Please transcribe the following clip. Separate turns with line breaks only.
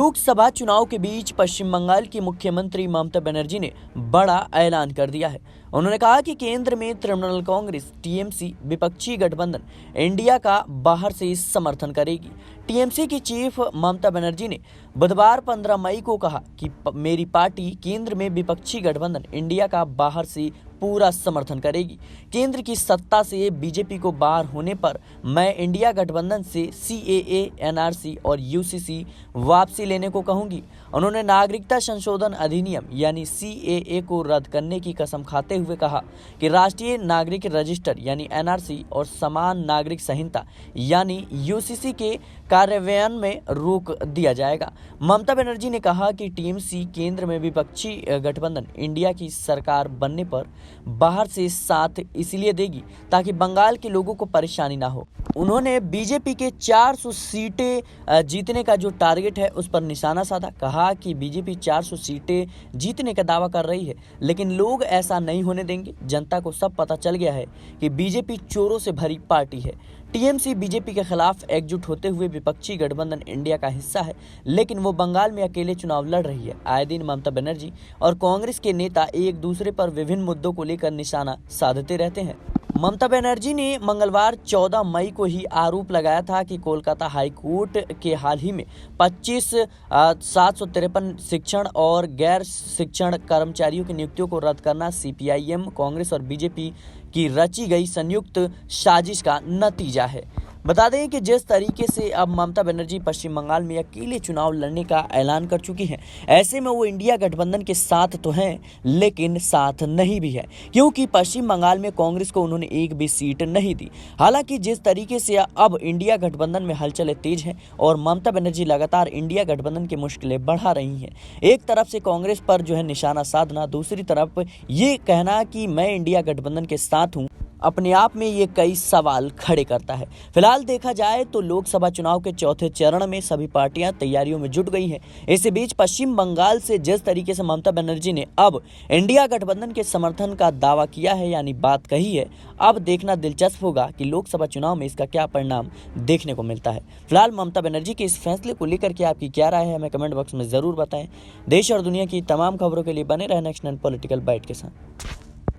लोकसभा चुनाव के बीच पश्चिम बंगाल की मुख्यमंत्री ममता बनर्जी ने बड़ा ऐलान कर दिया है। उन्होंने कहा कि केंद्र में तृणमूल कांग्रेस टीएमसी विपक्षी गठबंधन इंडिया का बाहर से समर्थन करेगी। टीएमसी की चीफ ममता बनर्जी ने बुधवार 15 मई को कहा कि मेरी पार्टी केंद्र में विपक्षी गठबंधन इंडिया का बाहर से पूरा समर्थन करेगी। केंद्र की सत्ता से बीजेपी को बाहर होने पर मैं इंडिया गठबंधन से सीएए, एनआरसी और यूसीसी वापसी लेने को कहूंगी। उन्होंने नागरिकता संशोधन अधिनियम यानी सीएए को रद्द करने की कसम खाते हुए कहा कि राष्ट्रीय नागरिक रजिस्टर यानी एनआरसी और समान नागरिक संहिता यानी यूसीसी के कार्यान्वयन में रोक दिया जाएगा। ममता बनर्जी ने कहा कि टीएमसी केंद्र में विपक्षी गठबंधन इंडिया की सरकार बनने पर बाहर से साथ इसलिए देगी ताकि बंगाल के लोगों को परेशानी ना हो। उन्होंने बीजेपी के 400 सीटें जीतने का जो टारगेट है उस पर निशाना साधा। कहा कि बीजेपी 400 सीटें जीतने का दावा कर रही है, लेकिन लोग ऐसा नहीं होने देंगे। जनता को सब पता चल गया है कि बीजेपी चोरों से भरी पार्टी है। टीएमसी बीजेपी के खिलाफ एकजुट होते हुए विपक्षी गठबंधन इंडिया का हिस्सा है, लेकिन वो बंगाल में अकेले चुनाव लड़ रही है। आए दिन ममता बनर्जी और कांग्रेस के नेता एक दूसरे पर विभिन्न मुद्दों को लेकर निशाना साधते रहते हैं। ममता बनर्जी ने मंगलवार 14 मई को ही आरोप लगाया था कि कोलकाता हाई कोर्ट के हाल ही में 25,753 शिक्षण और गैर शिक्षण कर्मचारियों की नियुक्तियों को रद्द करना सीपीआईएम, कांग्रेस और बीजेपी की रची गई संयुक्त साजिश का नतीजा है। बता दें कि जिस तरीके से अब ममता बनर्जी पश्चिम बंगाल में अकेले चुनाव लड़ने का ऐलान कर चुकी हैं, ऐसे में वो इंडिया गठबंधन के साथ तो हैं लेकिन साथ नहीं भी है, क्योंकि पश्चिम बंगाल में कांग्रेस को उन्होंने एक भी सीट नहीं दी। हालांकि जिस तरीके से अब इंडिया गठबंधन में हलचलें तेज हैं और ममता बनर्जी लगातार इंडिया गठबंधन की मुश्किलें बढ़ा रही हैं। एक तरफ से कांग्रेस पर जो है निशाना साधना, दूसरी तरफ ये कहना कि मैं इंडिया गठबंधन के साथ हूँ, अपने आप में ये कई सवाल खड़े करता है। फिलहाल देखा जाए तो लोकसभा चुनाव के चौथे चरण में सभी पार्टियां तैयारियों में जुट गई हैं। इसी बीच पश्चिम बंगाल से जिस तरीके से ममता बनर्जी ने अब इंडिया गठबंधन के समर्थन का दावा किया है यानी बात कही है, अब देखना दिलचस्प होगा कि लोकसभा चुनाव में इसका क्या परिणाम देखने को मिलता है। फिलहाल ममता बनर्जी के इस फैसले को लेकर के आपकी क्या राय है, हमें कमेंट बॉक्स में जरूर बताएं। देश और दुनिया की तमाम खबरों के लिए बने रहें नेक्स्ट पॉलिटिकल बाइट के साथ।